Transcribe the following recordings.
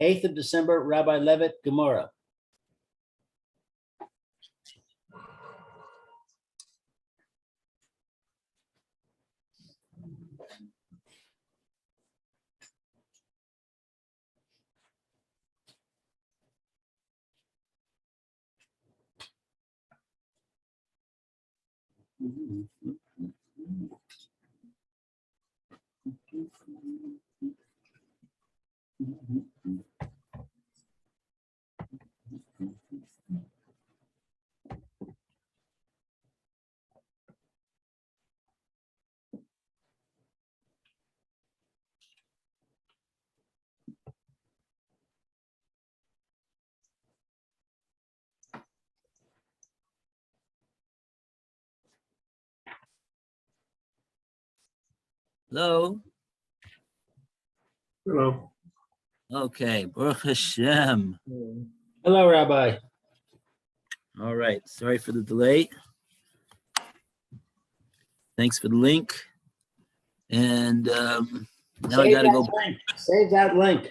8th of December, Rabbi Levitt, Gemorrah. Hello. Hello. Okay, Baruch Hashem. Hello, Rabbi. All right, sorry for the delay. Thanks for the link. And now I gotta go link. Save that link.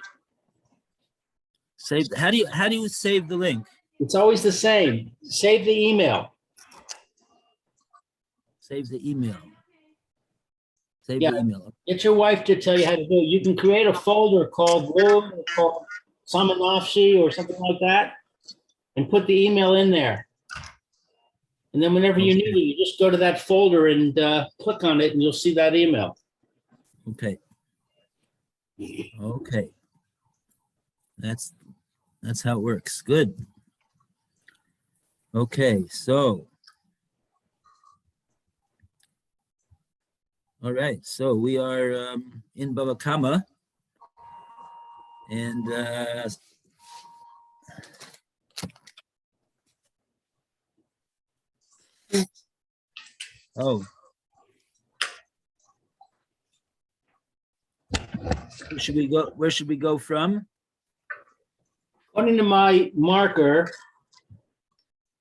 save. How do you save the link? It's always the same. Save the email. Save the email. Save Yeah. the email. Get your wife to tell you how to do it. You can create a folder called Word or called Samanafshi or something like that and put the email in there. And then whenever you need it, you just go to that folder and click on it and you'll see that email. Okay. Okay. That's how it works. Good. Okay, so all right, so we are in Bava Kama, and oh, where should we go? Where should we go from? According to my marker,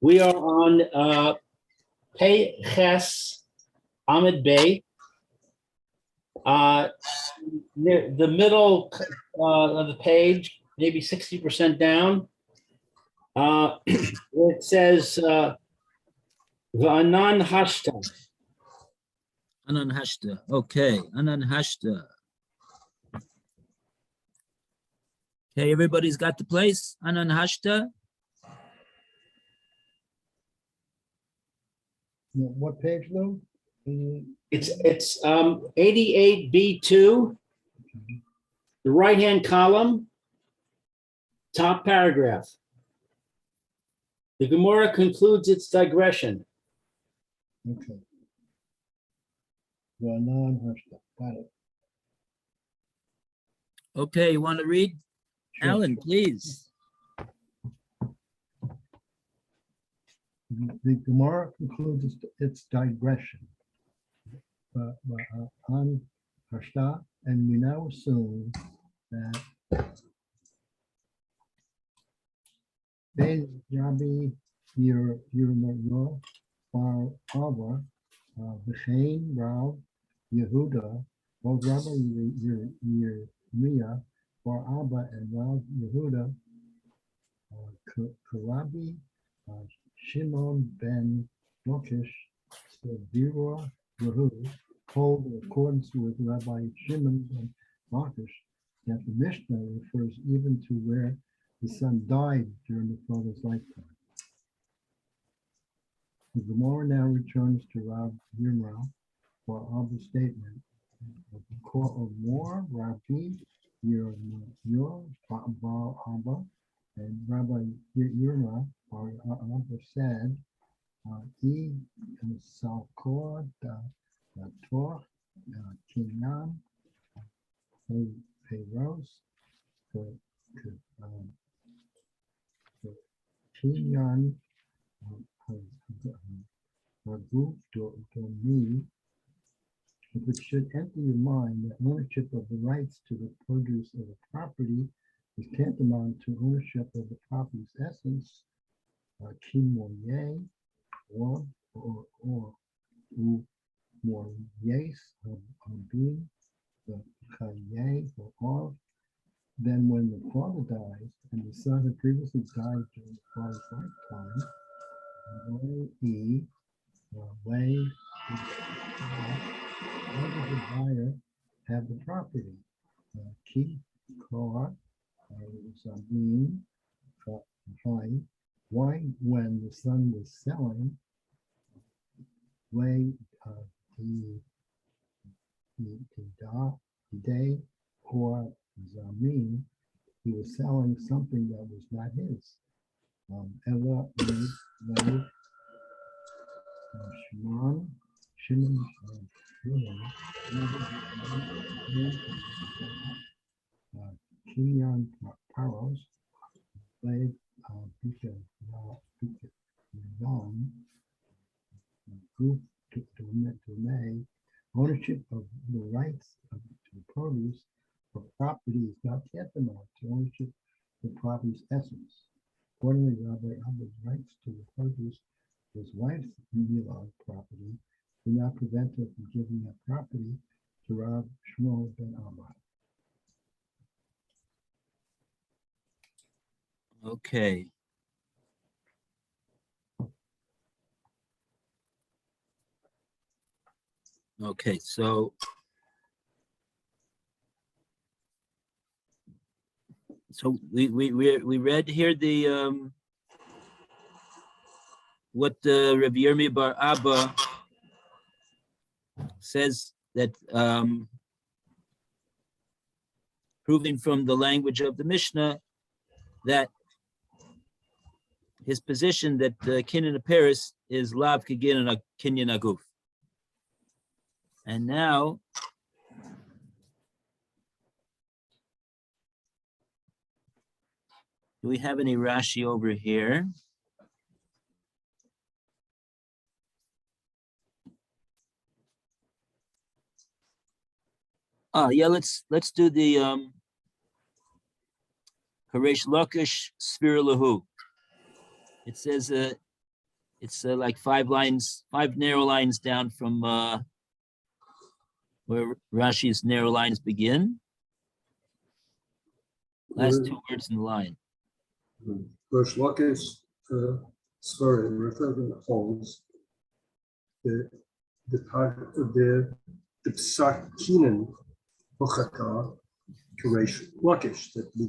we are on Pei Ches Ahmed Bey. Near the middle of the page, maybe 60% down. It says V'anan Hashta. Anan Hashta. Okay, Anan Hashta. Okay, everybody's got the place. Anan Hashta. What page though? It's 88B2, the right-hand column, top paragraph. The Gemorrah concludes its digression. Okay. The non-Hashta. Got it. Okay, you want to read? Sure. Alan, please. The Gemara concludes its digression on Hashta, and we now assume that Ben Rabbi Yirmiyah Bar Bava B'Shein Rav Yehuda, both Rabbi Yirmiyah Bar Abba and Rav Yehuda Karabi Shimon ben Lakish Sevira Yehu hold in accordance with Rabbi Shimon ben Lakish that the Mishnah refers even to where the son died during the father's lifetime. The Gemara now returns to Rav Yirmiyah for Abba's statement of the court of war, Rabbi Yirmiyah Bar Abba and Rabbi Yirmiyah Bar Abba said, "He salkor the Torah kinyan peiros kinyan haguf domi." Which should enter your mind that ownership of the rights to the produce of the property is tantamount to ownership of the property's essence, kimoye, or umoyes habim, the chaye, or then when the father dies, and the son had previously died during the father's lifetime, Wei the buyer have the property. Keep Korah, Zabin, why when the son was selling, Wei the day or Zamin, he was selling something that was not his. Ella made Shimon, Kinyan Paros, played group to May, ownership of the rights to the produce of property is not tantamount to ownership of the property's essence. Accordingly, Rabbi Abba's rights to the produce of his wife's Milah property do not prevent her from giving that property to Rav Shmuel ben Abba. Okay. Okay, so we read here the what Rabbi Yirmi bar Abba says, that proving from the language of the Mishnah that his position that Kinyan Paris is Lav Kinyan Aguf. And now do we have any Rashi over here? Oh yeah, let's do the Haresh Lakish Sphira Lahu. It says it's like 5 narrow lines down from where Rashi's narrow lines begin. Last 2 words in the line. Rosh Lakish Sphira referring holds the Psakinan Buchata Reish Lakish, that we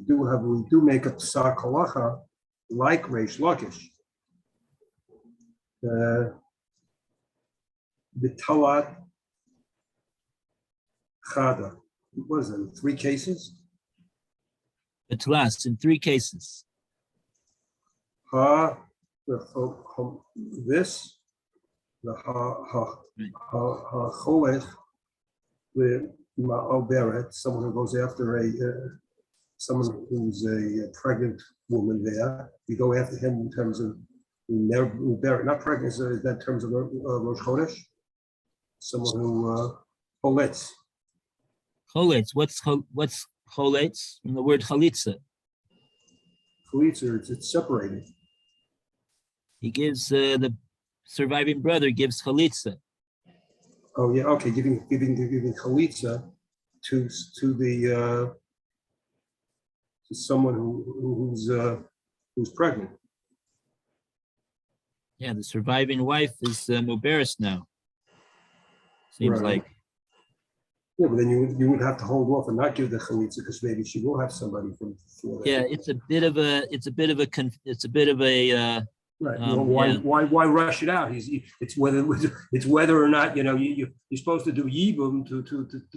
do make a Psak Halacha like Reish Lakish. The Talat Chada. What is it? 3 cases? It's last in 3 cases. This, the Cholech, the Ma'oberet, someone who goes after someone who's a pregnant woman there. We go after him in terms of not pregnant, is that in terms of Rosh Chodesh? Someone who Choletz. Choletz. What's Choletz? From the word chalitza. Chalitza, it's separated. He gives the surviving brother gives chalitza. Oh yeah, okay, giving chalitza to someone who's pregnant. Yeah, the surviving wife is Mubaris now. Seems Right. like. Yeah, but then you would have to hold off and not give the chalitza because maybe she will have somebody from before that. Yeah, it's a bit of a Right. Why rush it out? It's whether or not you're supposed to do yibum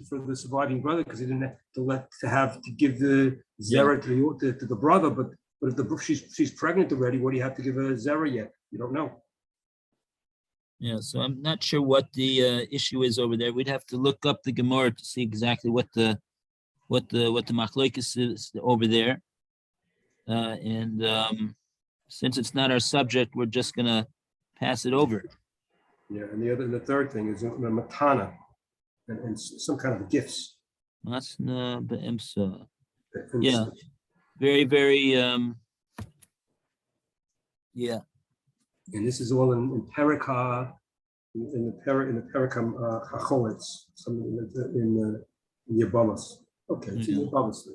for the surviving brother because he didn't have to give the zera to the brother. But if she's pregnant already, what do you have to give her zera yet? You don't know. Yeah, so I'm not sure what the issue is over there. We'd have to look up the Gemorrah to see exactly what the machlokes is over there. Since it's not our subject, we're just gonna pass it over. Yeah, and the third thing is matana and some kind of gifts. Masna be'emsa. Yeah, very, very. Yeah. And this is all in Perika, in the Perikam Chacholitz, something in Yebamas. Okay, it's in Yebamas.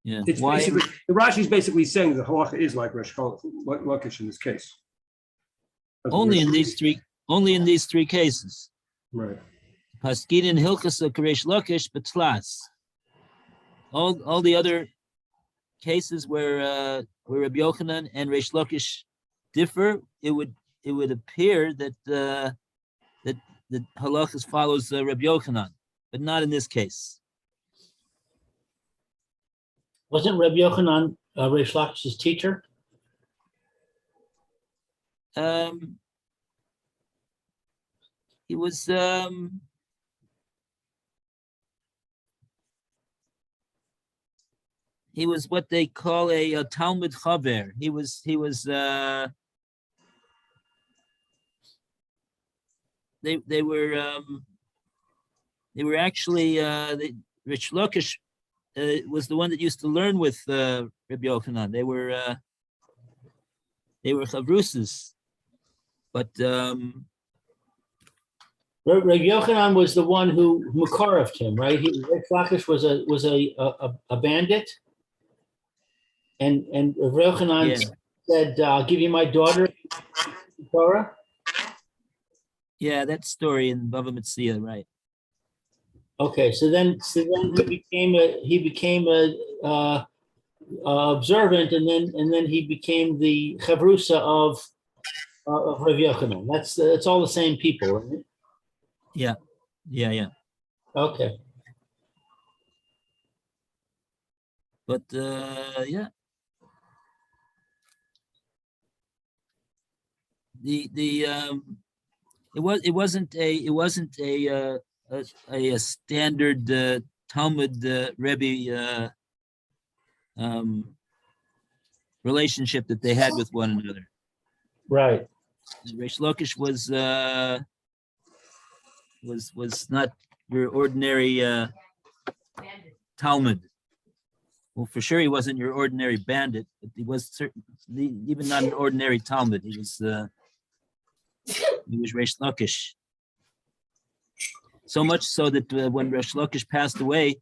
Yeah. It's Why? basically, the Rashi's basically saying the halacha is like Resh Lakish in this case. Only in these three cases. Right. Paskidin Hilchas Karesh Lakish Betlas. All the other cases where Rabbi Yochanan and Reish Lakish differ, it would appear that that the halachas follows Rabbi Yochanan, but not in this case. Wasn't Rabbi Yochanan Reish Lakish's teacher? He was what they call a Talmud Chaver. He was they were actually Reish Lakish was the one that used to learn with Rabbi Yochanan. They were chavrusas, but Rabbi Yochanan was the one who Makareved him, right? Reish Lakish was a bandit, and Rabbi Yochanan said, "I'll give you my daughter, Torah." Yeah, that story in Bava Metzia, right? Okay, so then he became a observant, and then he became the chavrusa of Rabbi Yochanan. That's all the same people, right? Yeah. Okay. But yeah, it wasn't a standard Talmud Rebbe relationship that they had with one another. Right. Reish Lakish was not your ordinary Talmud. Well, for sure he wasn't your ordinary bandit, but he was certainly even not an ordinary Talmud. He was Reish Lakish. So much so that when Reish Lakish passed away,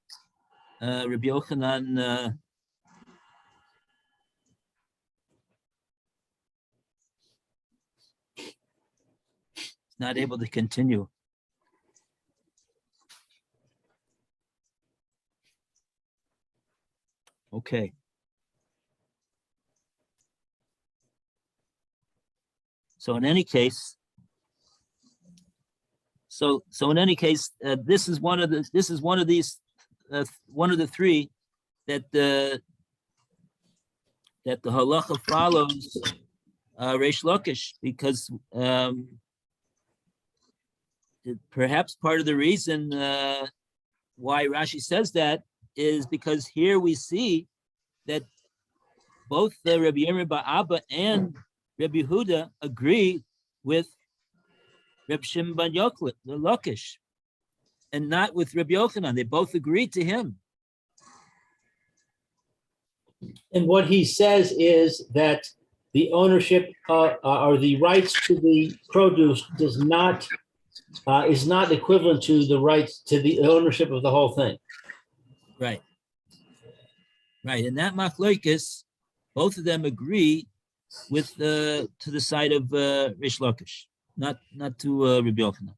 Rabbi Yochanan not able to continue. Okay. So in any case, this is one of the three that the halacha follows Reish Lakish, because perhaps part of the reason why Rashi says that is because here we see that both the Rabbi Yirmiyah bar Abba and Rabbi Yehuda agree with Reb Shimon ben Lakish, and not with Rabbi Yochanan. They both agree to him. And what he says is that the ownership or the rights to the produce is not equivalent to the rights to the ownership of the whole thing. Right. And that machlokes, both of them agree with to the side of Reish Lakish, not to Rabbi Yochanan.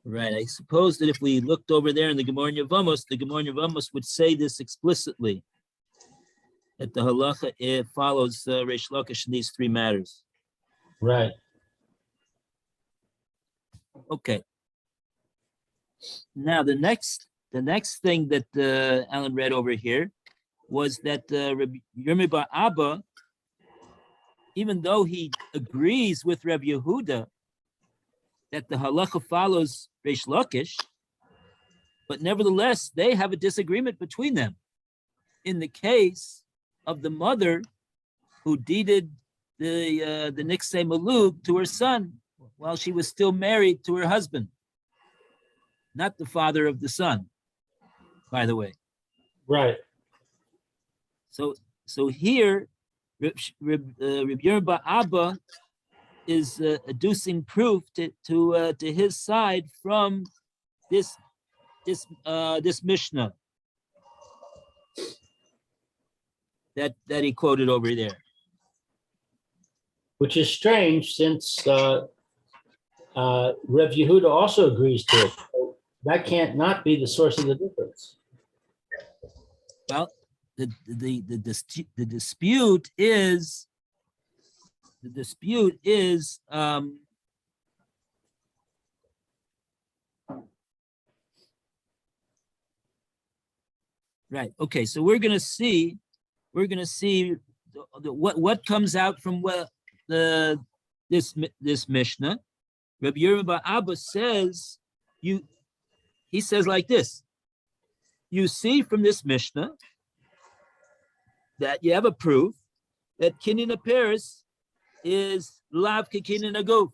Right. I suppose that if we looked over there in the Gemorrah Yevamos would say this explicitly, that the halacha follows Reish Lakish in these three matters. Right. Okay. Now the next thing that Alan read over here was that Rabbi Yirmiyah bar Abba, even though he agrees with Rabbi Yehuda that the halacha follows Reish Lakish, but nevertheless they have a disagreement between them. In the case of the mother who deeded the Niksei Malug to her son while she was still married to her husband, not the father of the son, by the way. Right. So here, Rabbi Yirmiyah bar Abba adducing proof to his side from this Mishnah that he quoted over there. Which is strange since Rev Yehuda also agrees to it. So that can't not be the source of the difference. Well, the dispute is right. Okay, so we're gonna see what comes out from this Mishnah. Rabbi Yehuda Abba says he says like this. You see from this Mishnah that you have a proof that Kinyan Paris is Lav Kinyan Aguf.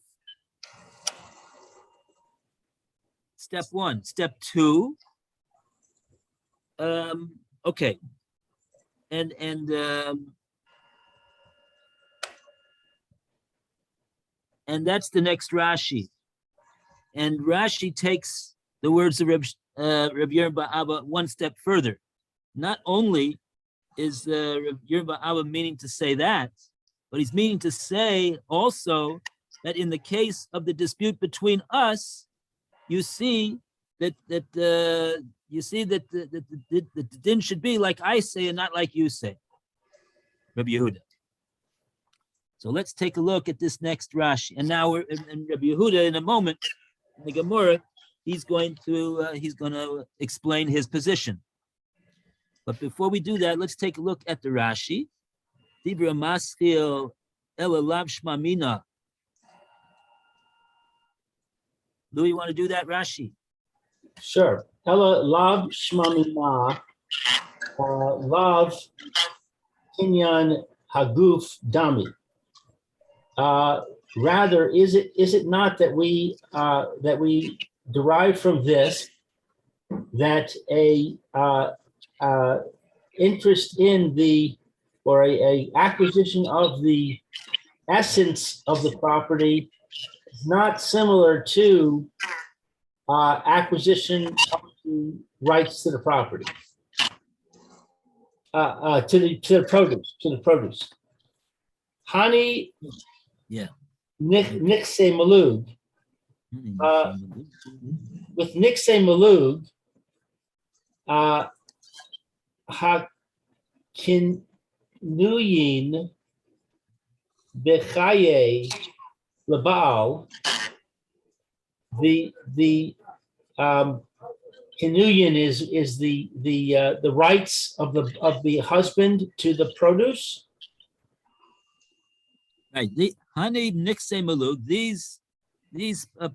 Step one. Step two. Okay. And that's the next Rashi. And Rashi takes the words of Rabbi Yehuda Abba one step further. Not only is Rabbi Yehuda Abba meaning to say that, but he's meaning to say also that in the case of the dispute between us, you see that the din should be like I say and not like you say, Rabbi Yehuda. So let's take a look at this next Rashi. And now we're in Rabbi Yehuda in a moment in the Gemorrah. He's going to explain his position. But before we do that, let's take a look at the Rashi. Dibra maschil elalav shmamina. Louis, you want to do that, Rashi? Sure. Ella lav shmamina, lav kinyan haguf dami. Rather, is it not that we derive from this that a interest in or a acquisition of the essence of the property is not similar to acquisition of the rights to the property, to the produce. Hani, yeah. Nixay Malug. With Nixay Malug, Hakinuyin Bechaye Labal, the Kinuyin is the rights of the husband to the produce. Right. The Hani Nixay Malug, these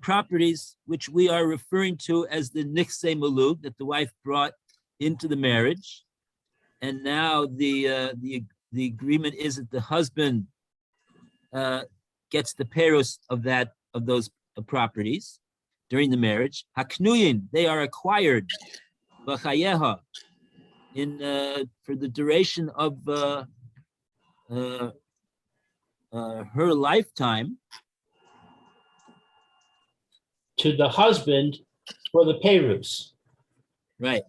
properties which we are referring to as the Nixay Malug that the wife brought into the marriage, and now the agreement is that the husband gets the peros of those properties during the marriage. Haknuyin, they are acquired b'chayeha for the duration of her lifetime, to the husband for the perus. Right.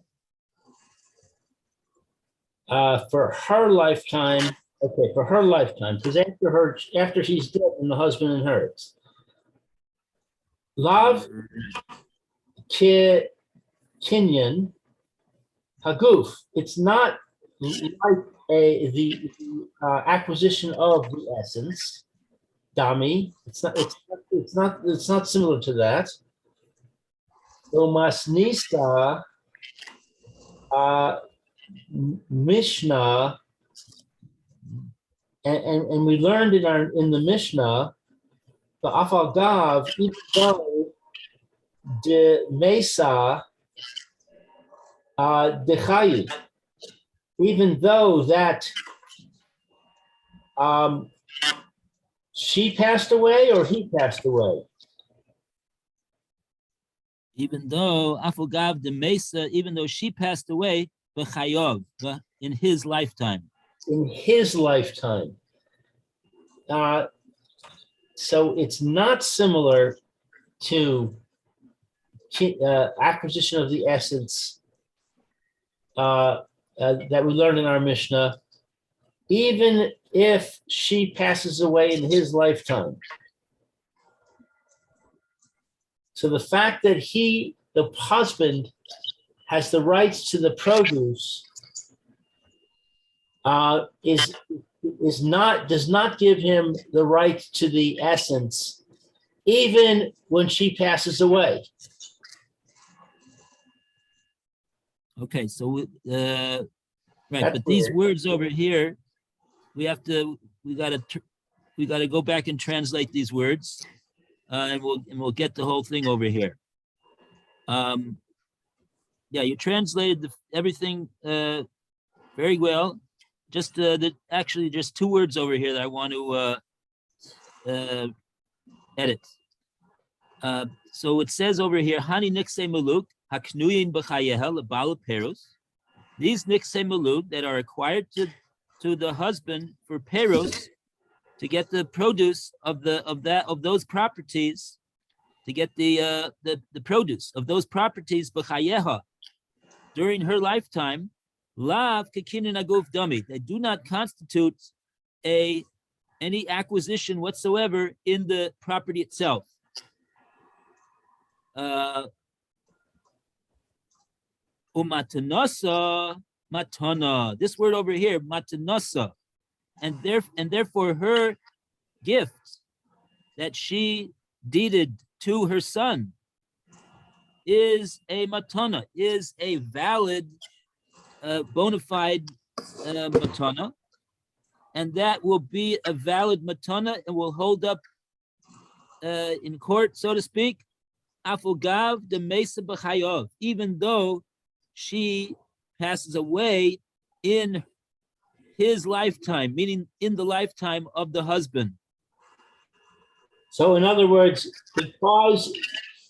For her lifetime, okay, for her lifetime, because after she's dead and the husband inherits. Lav kinyan haguf. It's not like the acquisition of the essence, dami. It's not similar to that. Omasnista Mishnah, and we learned in the Mishnah, the Afagav, even though de Mesa de Chayi, even though that she passed away or he passed away. Even though Afagav de Mesa, even though she passed away, b'chayov, in his lifetime. In his lifetime. So it's not similar to acquisition of the essence that we learned in our Mishnah, even if she passes away in his lifetime. So the fact that the husband, has the rights to the produce does not give him the right to the essence, even when she passes away. Okay, so right, That's but these weird. words over here, we gotta go back and translate these words, and we'll get the whole thing over here. Yeah, you translated everything very well. Just actually just two words over here that I want to edit. So it says over here, Hani Nikse Maluk, Haknuyin B'chayeha Lebal Peros. These Nikse Maluk that are acquired to the husband for Peros, to get the produce of those properties, to get the produce of those properties B'chayeha during her lifetime, Lav Kekinin Aguf Dami. They do not constitute any acquisition whatsoever in the property itself. Umatanasa matana. This word over here, matanasa, and therefore her gift that she deeded to her son is a matana, is a valid, bona fide matana, and that will be a valid matana and will hold up in court, so to speak. Afogav de Mesa B'chayov, even though she passes away in his lifetime, meaning in the lifetime of the husband. So in other words, because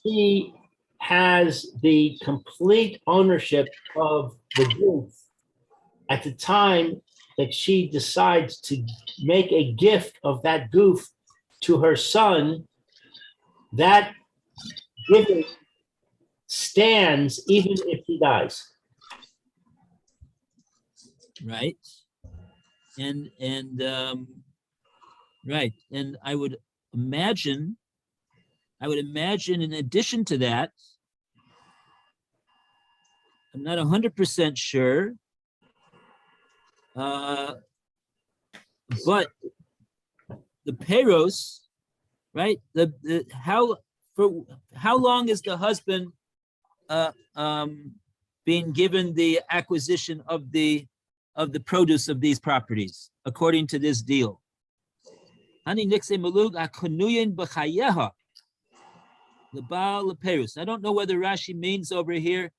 she has the complete ownership of the goof at the time that she decides to make a gift of that goof to her son, that giving stands even if he dies. Right. And right. And I would imagine in addition to that, I'm not 100% sure, but the Peros, right? How long is the husband being given the acquisition of the produce of these properties according to this deal? I don't know whether Rashi means over here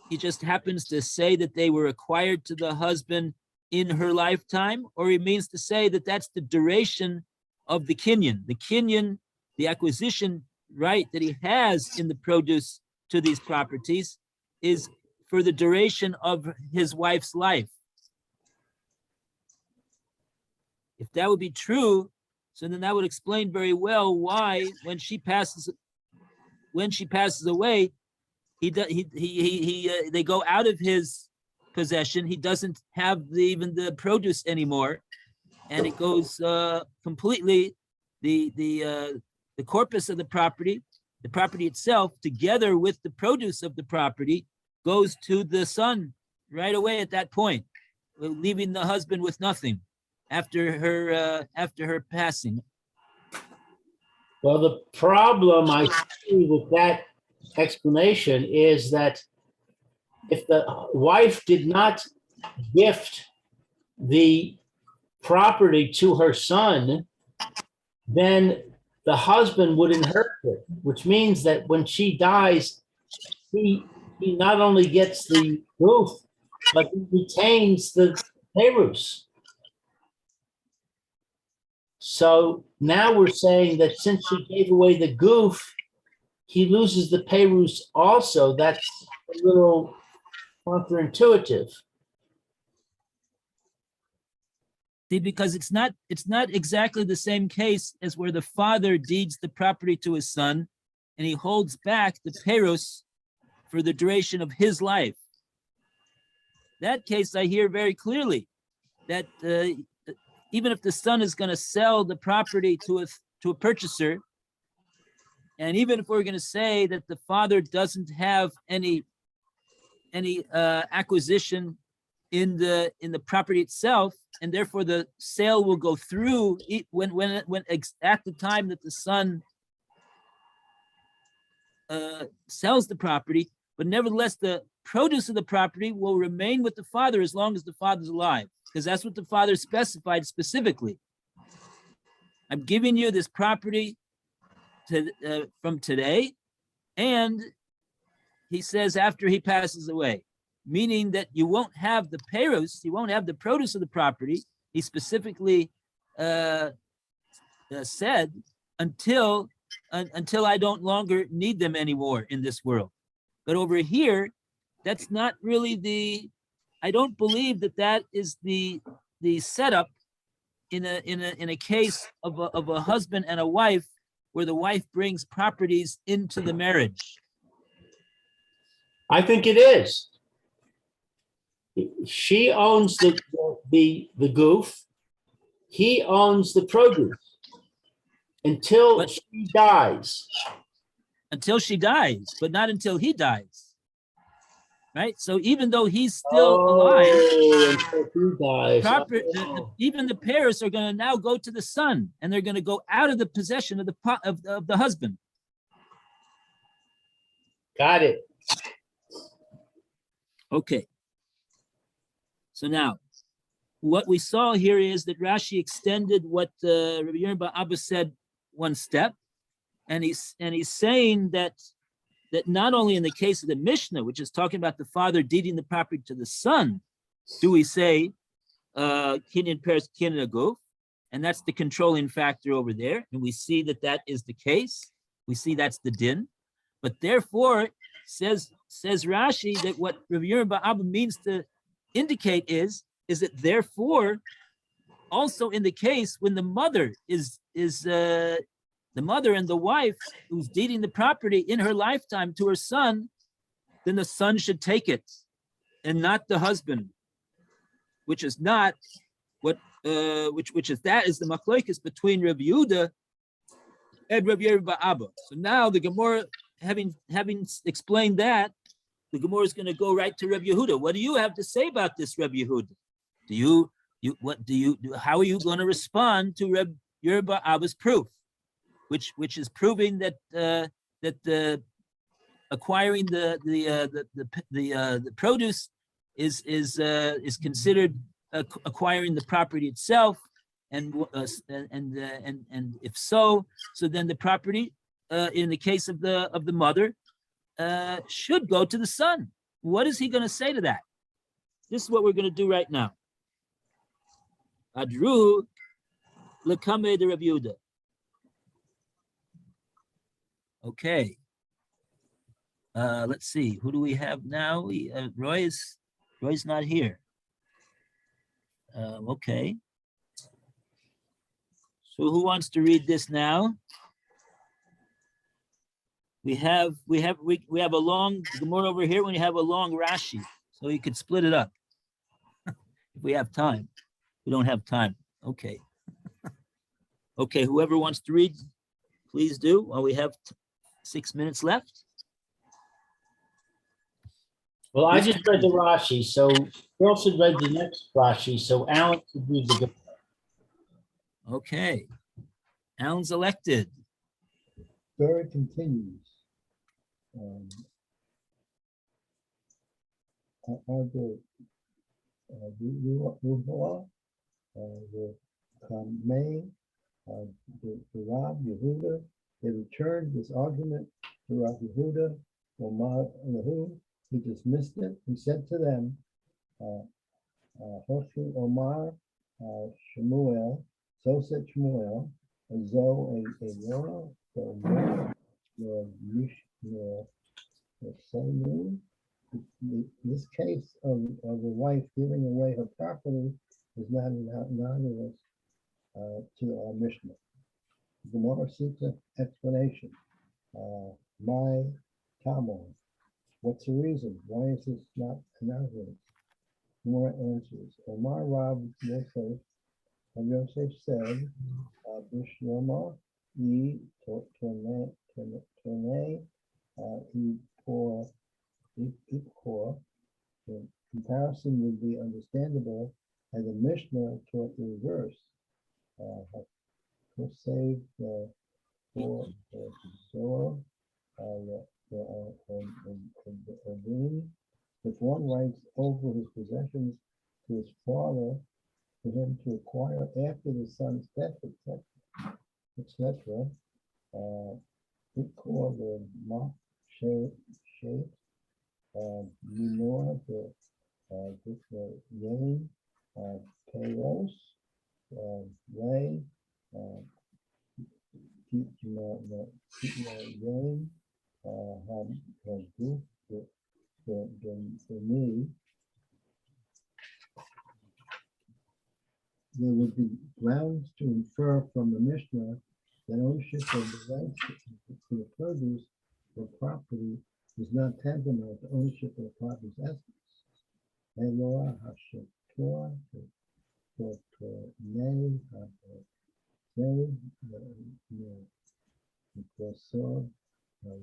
he just happens to say that they were acquired to the husband in her lifetime, or he means to say that that's the duration of the kinyan. The kinyan, the acquisition right that he has in the produce to these properties, is for the duration of his wife's life. If that would be true, so then that would explain very well why when she passes away, they go out of his possession. He doesn't have even the produce anymore, and it goes completely the corpus of the property itself, together with the produce of the property, goes to the son right away at that point, leaving the husband with nothing after her passing. Well, the problem I see with that explanation is that if the wife did not gift the property to her son, then the husband would inherit it, which means that when she dies, he not only gets the roof, but he retains the Perus. So now we're saying that since she gave away the goof, he loses the Perus also. That's a little counterintuitive. See, because it's not exactly the same case as where the father deeds the property to his son and he holds back the peros for the duration of his life. That case I hear very clearly that even if the son is going to sell the property to a purchaser, and even if we're going to say that the father doesn't have any acquisition in the property itself, and therefore the sale will go through when at the time that the son sells the property, but nevertheless the produce of the property will remain with the father as long as the father's alive, because that's what the father specified specifically. I'm giving you this property from today, and he says after he passes away, meaning that you won't have the peros, you won't have the produce of the property. He specifically said until I don't longer need them anymore in this world. But over here, that's not really I don't believe that is the setup in a case of a husband and a wife where the wife brings properties into the marriage. I think it is. She owns the goof. He owns the produce until she dies. Until she dies, but not until he dies. Right? So even though he's still alive, even the parents are going to now go to the son, and they're going to go out of the possession of the husband. Got it. Okay. So now, what we saw here is that Rashi extended what Rabbi Yehuda Abba said one step, and he's saying that not only in the case of the Mishnah, which is talking about the father deeding the property to the son, do we say kinyan peres kinyan aguf, and that's the controlling factor over there, and we see that is the case. We see that's the din, but therefore says Rashi that what Rabbi Yehuda Abba means to indicate is that therefore also in the case when the mother is the mother and the wife who's deeding the property in her lifetime to her son, then the son should take it and not the husband, which is not what which is the machlokes between Rabbi Yehuda and Rabbi Yehuda Abba. So now the Gemorrah, having explained that, the Gemorrah is going to go right to Rabbi Yehuda. What do you have to say about this, Rabbi Yehuda? How are you going to respond to Rabbi Yehuda Abba's proof, which is proving that acquiring the produce is considered acquiring the property itself, and if so then the property in the case of the mother should go to the son. What is he going to say to that? This is what we're going to do right now. Adru lekame de Rabbi Yehuda. Okay. Let's see. Who do we have now? Roy's not here. Okay. So who wants to read this now? We have a long Gemorrah over here when you have a long Rashi, so you could split it up if we have time. We don't have time. Okay. Okay, whoever wants to read, please do. While we have 6 minutes left. Well, I just read the Rashi, so Bill should read the next Rashi, so Alan should read the Gemorrah. Okay. Alan's elected. Story continues. The Kamei, the Rab Yehuda, they returned this argument to Rab Yehuda, Omar Lahu. He dismissed it. He said to them, Hoshu Omar Shemuel, so said Shemuel, Zo a Yona, this case of the wife giving away her property is not analogous to our Mishnah. The Gemorrah seeks an explanation. My Talmud, what's the reason? Why is this not analogous? Gemorrah answers, Omar Rab Yosef, Yosef said, Bishlama E Tone E Por Ikor. The comparison would be understandable as a Mishnah taught the reverse. Save for Sora, if one writes over his possessions to his father, for him to acquire after the son's death, etc. We call the mock shape, minor, the yang, chaos, way, keep yang, have group, the me. There would be grounds to infer from the Mishnah that ownership of the rights to the produce or property is not tantamount to ownership of the property's essence. Eloah Hashator,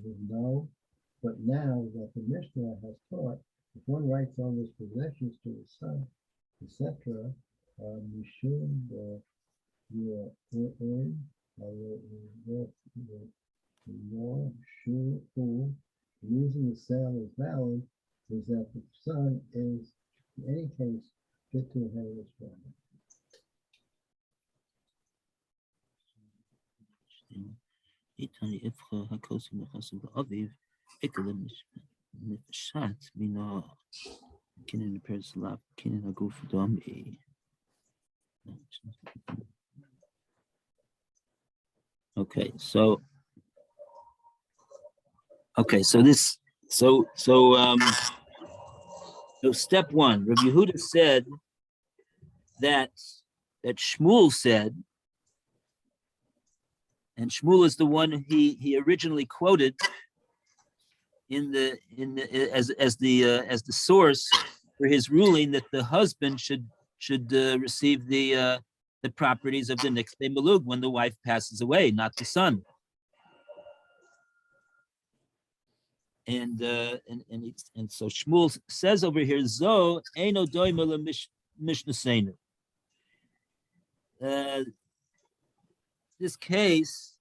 we know, but now that the Mishnah has taught, if one writes all his possessions to his son, etc., Mishum, the reason the sale is valid is that the son is, in any case, fit to inherit his father. איתן יפחה הכוסים לחסים באביב, אקלה מפשט מן הכנן הפרס לב, כנן הגוף דומי. Okay, so step one, Rabbi Yehuda said that Shmuel said, and Shmuel is the one he originally quoted as the source for his ruling that the husband should receive the properties of the next day malug when the wife passes away, not the son. And so Shmuel says over here, Zo eino doima mishnasenu. This case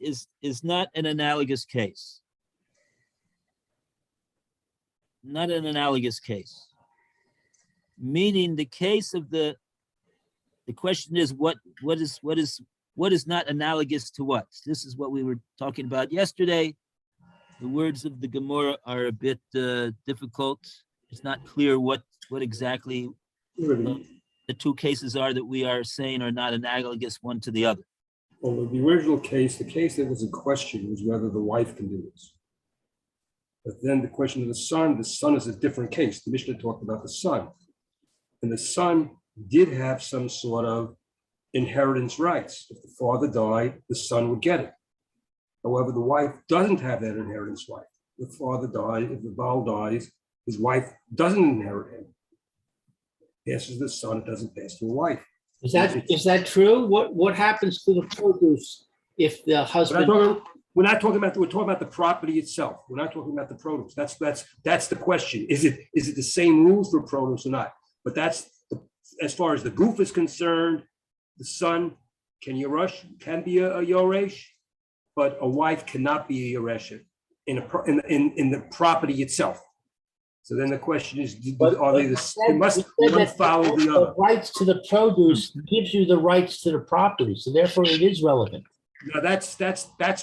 is not an analogous case. Not an analogous case. Meaning the case of the question is what is not analogous to what? This is what we were talking about yesterday. The words of the Gemorrah are a bit difficult. It's not clear what exactly the two cases are that we are saying are not analogous one to the other. Well, the original case, the case that was in question was whether the wife can do this. But then the question of the son is a different case. The Mishnah talked about the son. And the son did have some sort of inheritance rights. If the father died, the son would get it. However, the wife doesn't have that inheritance right. The father died, if the Baal dies, his wife doesn't inherit him. Passes the son, it doesn't pass to a wife. Is that true? What happens to the produce if the husband? We're talking about the property itself. We're not talking about the produce. That's the question. Is it the same rules for produce or not? But as far as the goof is concerned, the son can be a yoresh, but a wife cannot be a yoresh in the property itself. So then the question is, must one follow the other? The rights to the produce gives you the rights to the property, so therefore it is relevant. No, that's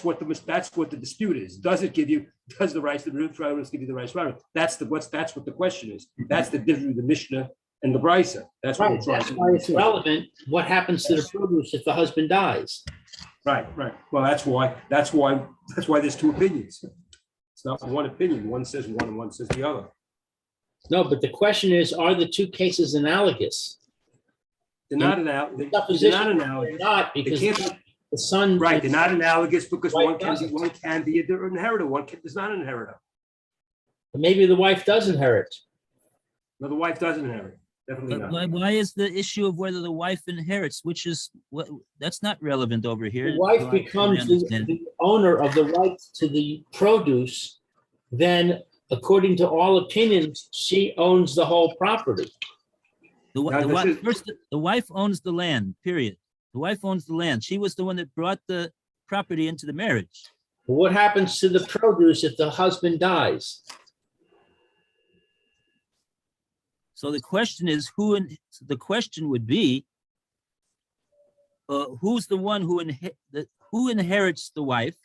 what the dispute is. Does the rights to the produce give you the rights to the property? That's what the question is. That's the difference between the Mishnah and the Brisa. That's what we're trying That's why it's relevant. What happens to the produce if the husband dies? Right. Well, that's why there's two opinions. It's not one opinion. One says one and one says the other. No, but the question is, are the two cases analogous? They're not analogous. They're Supposition, not they're analogous. not, They because can't, the son. right, they're not analogous because Wife one can doesn't. be an inheritor, one is not an inheritor. Maybe the wife does inherit. No, the wife doesn't inherit, definitely But not. why is the issue of whether the wife inherits, which is what, that's not relevant over here. The wife to my becomes the understanding. owner of the rights to the produce, then according to all opinions, she owns the whole property. The, Now, the, this wi- is- first, the wife owns the land, period. The wife owns the land. She was the one that brought the property into the marriage. What happens to the produce if the husband dies? So the question is the question would be, who's the one who inherits the wife?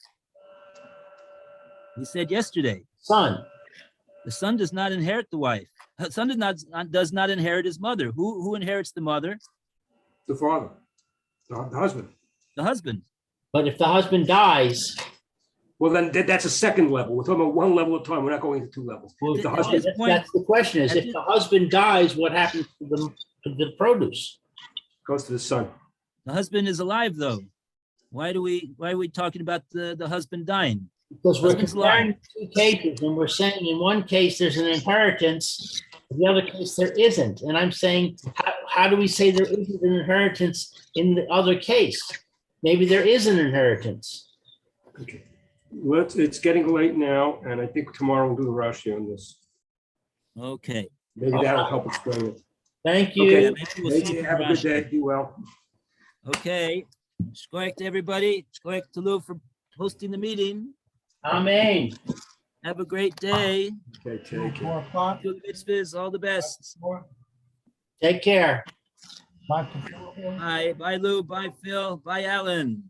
We said yesterday, Son. the son does not inherit the wife. The son does not inherit his mother. Who inherits the mother? The father, the husband. The husband. But if the husband dies, Well, then that's a second level. We're talking about one level at a time. We're not going into two levels. well, If the At husband, this point- that's the question is, at if this- the husband dies, what happens to the produce? goes to the son. The husband is alive though. Why are we talking about the husband dying? Because we're Husband's comparing alive. two cases, and we're saying in one case there's an inheritance, in the other case there isn't. And I'm saying, how do we say there isn't an inheritance in the other case? Maybe there is an inheritance. Okay. It's getting late now, and I think tomorrow we'll do the Rashi on this. Okay. Maybe that'll help explain it. Thank Okay. you. Yeah, maybe we'll see Maybe if have a good Rashi- day. Be well. Okay. Shkoyek to everybody. Shkoyek to Lou for hosting the meeting. Amen. Have a great day. Okay, take care. 4 o'clock. Do the mitzvahs. All the best. Take care. Back to 4. Bye. Bye, Lou. Bye, Phil. Bye, Alan.